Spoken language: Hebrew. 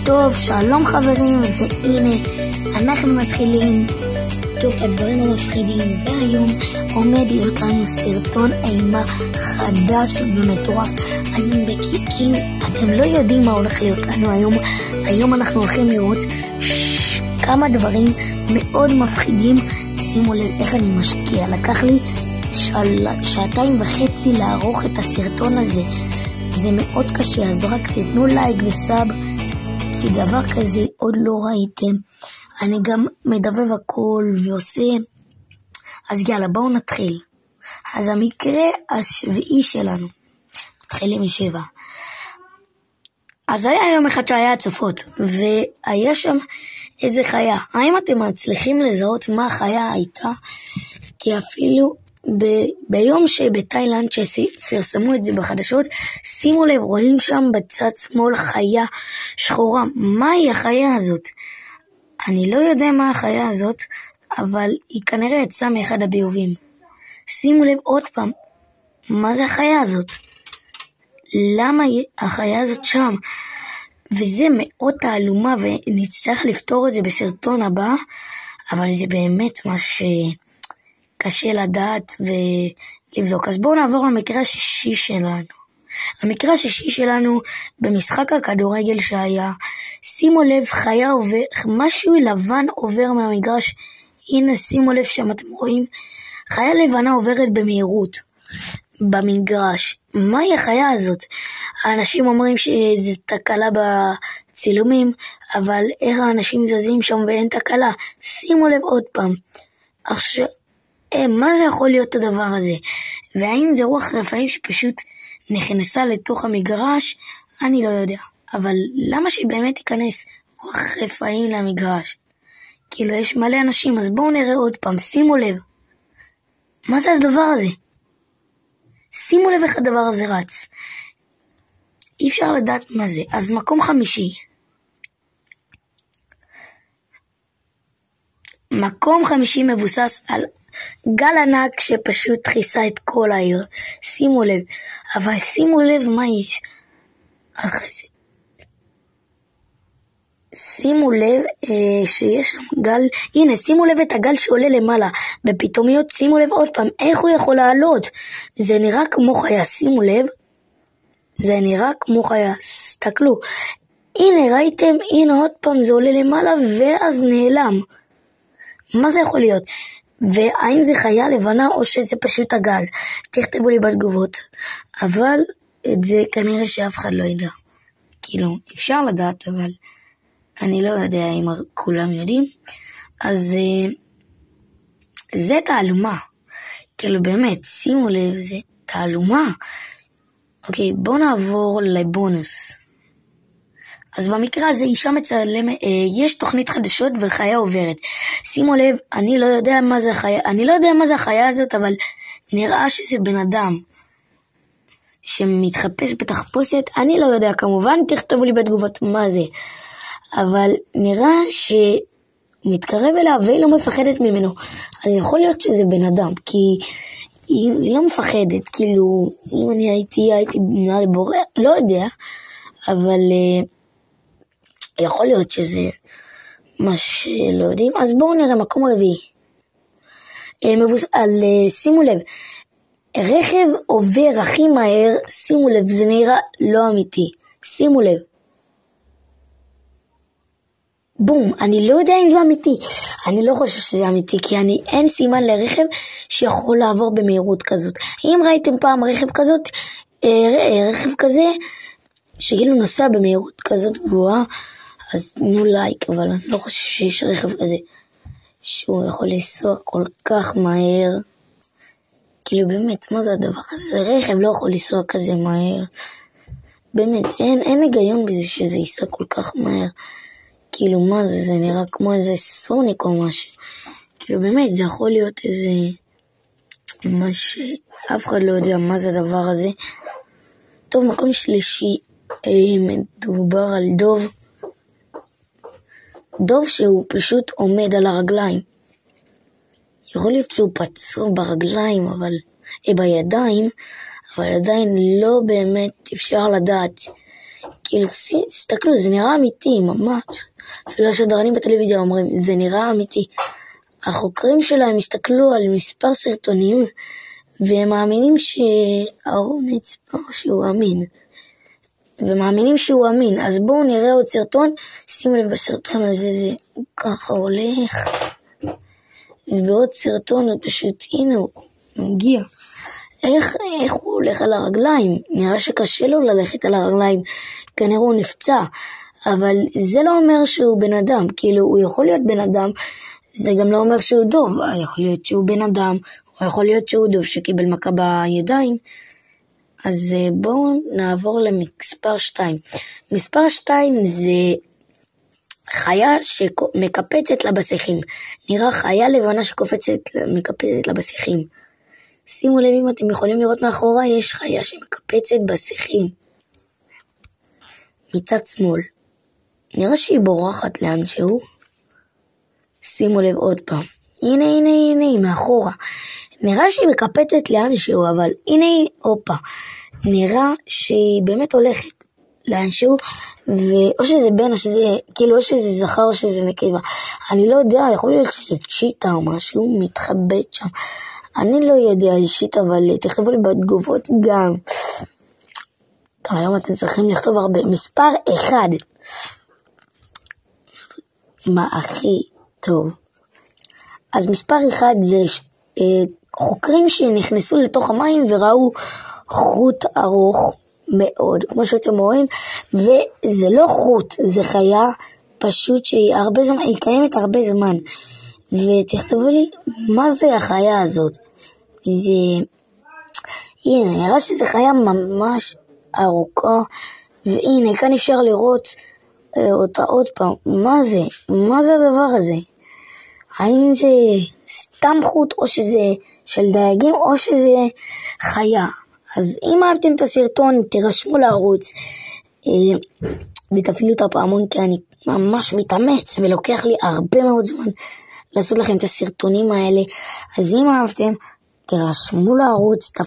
טוב, שלום חברים, והנה אנחנו מתחילים טופ הדברים המפחידים, והיום עומד להיות לנו סרטון אימה חדש ומטורף. כאילו אתם לא יודעים מה הולך להיות לנו היום אנחנו הולכים לראות כמה דברים מאוד מפחידים. שימו לב איך אני משקיע, לקח לי 2.5 שעות לערוך את הסרטון הזה, זה מאוד קשה, אז רק תתנו לייק וסאב, כי דבר כזה עוד לא ראיתם. אני גם מדבב הכל ועושה, אז יאללה בואו נתחיל. אז המקרה השביעי שלנו, מתחילים מ7. אז היה יום אחד שהיה הצפות, והיה שם איזה חיה. האם אתם מצליחים לזהות מה החיה הייתה? כי אפילו ביום שבתאילנד שפרסמו את זה בחדשות, שימו לב, רואים שם בצד שמאל חיה שחורה. מהי החיה הזאת? אני לא יודע מה החיה הזאת, אבל היא כנראה יצאה מאחד הביובים. שימו לב עוד פעם, מה זה החיה הזאת? למה החיה הזאת שם? וזה מאוד תעלומה, ונצטרך לפתור את זה בסרטון הבא, אבל זה באמת משהו שקשה לדעת ולבדוק. אז בואו נעבור למקרה השישי שלנו. המקרה השישי שלנו במשחק הכדורגל שהיה, שימו לב, חיה עובר, משהו לבן עובר מהמגרש. הנה שימו לב שם אתם רואים, חיה לבנה עוברת במהירות במגרש. מהי החיה הזאת? האנשים אומרים שזה תקלה בצילומים, אבל איך האנשים זזים שם ואין תקלה? שימו לב עוד פעם. עכשיו, מה זה יכול להיות הדבר הזה? והאם זה רוח רפאים שפשוט נכנסה לתוך המגרש? אני לא יודע. אבל למה שבאמת ייכנס רוח רפאים למגרש? כאילו יש מלא אנשים, אז בואו נראה עוד פעם. שימו לב. מה זה הדבר הזה? שימו לב איך הדבר הזה רץ. אי אפשר לדעת מה זה. אז מקום חמישי. מקום חמישי מבוסס על גל ענק שפשוט חיסה את כל העיר. שימו לב. אבל שימו לב מה יש אחרי זה. שימו לב שיש שם גל. הנה שימו לב את הגל שעולה למעלה בפתאומיות. שימו לב עוד פעם איך הוא יכול לעלות. זה נראה כמו חיה. שימו לב, זה נראה כמו חיה. תסתכלו, הנה ראיתם, הנה עוד פעם זה עולה למעלה ואז נעלם. מה זה יכול להיות? והאם זה חיה לבנה או שזה פשוט הגל? תכתבו לי בתגובות. אבל את זה כנראה שאף אחד לא ידע. כאילו אפשר לדעת, אבל אני לא יודע אם כולם יודעים. אז זה תעלומה. כאילו באמת, שימו לב, זה תעלומה. אוקיי, בואו נעבור לבונוס. אז במקרה הזה אישה מצלמת, יש תוכנית חדשות וחיה עוברת. שימו לב, אני לא יודע מה זה החיה, החיה הזאת, אבל נראה שזה בן אדם שמתחפש בתחפושת. אני לא יודע, כמובן תכתבו לי בתגובות מה זה. אבל נראה שמתקרב אליו והיא לא מפחדת ממנו. אז יכול להיות שזה בן אדם, כי היא לא מפחדת. כאילו, אם אני הייתי בנה לבורא, לא יודע, אבל יכול להיות שזה מה שלא יודעים. אז בואו נראה מקום רביעי. שימו לב, רכב עובר הכי מהר. שימו לב, זה נראה לא אמיתי. שימו לב. בום, אני לא יודע אם זה אמיתי. אני לא חושב שזה אמיתי, כי אין סימן לרכב שיכול לעבור במהירות כזאת. אם ראיתם פעם רכב כזה שכאילו נוסע במהירות כזאת גבוהה, אז תנו לייק. אבל אני לא חושב שיש רכב כזה שהוא יכול לנסוע כל כך מהר. כאילו באמת, מה זה הדבר הזה? רכב לא יכול לנסוע כזה מהר. באמת, אין היגיון בזה שזה ייסע כל כך מהר. כאילו מה זה? זה נראה כמו איזה סוניק או משהו. כאילו באמת זה יכול להיות איזה מה שאף אחד לא יודע מה זה הדבר הזה. טוב, מקום שלישי, מדובר על דוב שהוא פשוט עומד על הרגליים. יכול להיות שהוא פצוע ברגליים, אבל בידיים, אבל עדיין לא באמת אפשר לדעת כאילו, תסתכלו, זה נראה אמיתי, ממש. אפילו השדרנים בטלוויזיה אומרים, זה נראה אמיתי. החוקרים שלהם הסתכלו על מספר סרטונים, והם מאמינים שאהרון יצפר שהוא אמין. ומאמינים שהוא אמין. אז בואו נראה עוד סרטון, שימו לב בסרטון הזה, זה ככה הולך. ובעוד סרטון הוא פשוט, הנה הוא מגיע. איך הוא הולך על הרגליים? נראה שקשה לו ללכת על הרגליים, כנראה הוא נפצע. אבל זה לא אומר שהוא בן אדם, כאילו הוא יכול להיות בן אדם, זה גם לא אומר שהוא דוב, יכול להיות שהוא בן אדם, או יכול להיות שהוא דוב שקיבל מכה בידיים. אז בואו נעבור למספר 2. מספר 2 זה חיה שמקפצת לה בשיחים. נראה חיה לבנה מקפצת לה בשיחים. שימו לב, אם אתם יכולים לראות מאחורה, יש חיה שמקפצת בשיחים. מצד שמאל. נראה שהיא בורחת לאנשהו. שימו לב עוד פעם. הנה, מאחורה. נראה שהיא מקפצת לאנשהו, אבל הנה, הופה. נראה שהיא באמת הולכת לאנשהו, או שזה בן, או שזה, כאילו, או שזה זכר, או שזה נקבה. אני לא יודע, יכול להיות שזה צ'יטה או משהו, מתחבט שם. אני לא יודע אישית, אבל תכתבו לי בתגובות גם. היום אתם צריכים לכתוב הרבה. מספר 1. מה הכי טוב? אז מספר 1 זה חוקרים שנכנסו לתוך המים וראו חוט ארוך מאוד, כמו שאתם רואים, וזה לא חוט, זה חיה פשוט שהיא הרבה זמן, היא קיימת הרבה זמן. ותכתבו לי, מה זה החיה הזאת? הנה, נראה שזה חיה ממש ארוכה, והנה, כאן אפשר לראות אותה עוד פעם. מה זה הדבר הזה? האם זה סתם חוט, או שזה של דייגים, או שזה חיה? אז אם אהבתם את הסרטון, תירשמו לערוץ, ותפעילו את הפעמון, כי אני ממש מתאמץ, ולוקח לי הרבה מאוד זמן לעשות לכם את הסרטונים האלה. אז אם אהבתם, תירשמו לערוץ,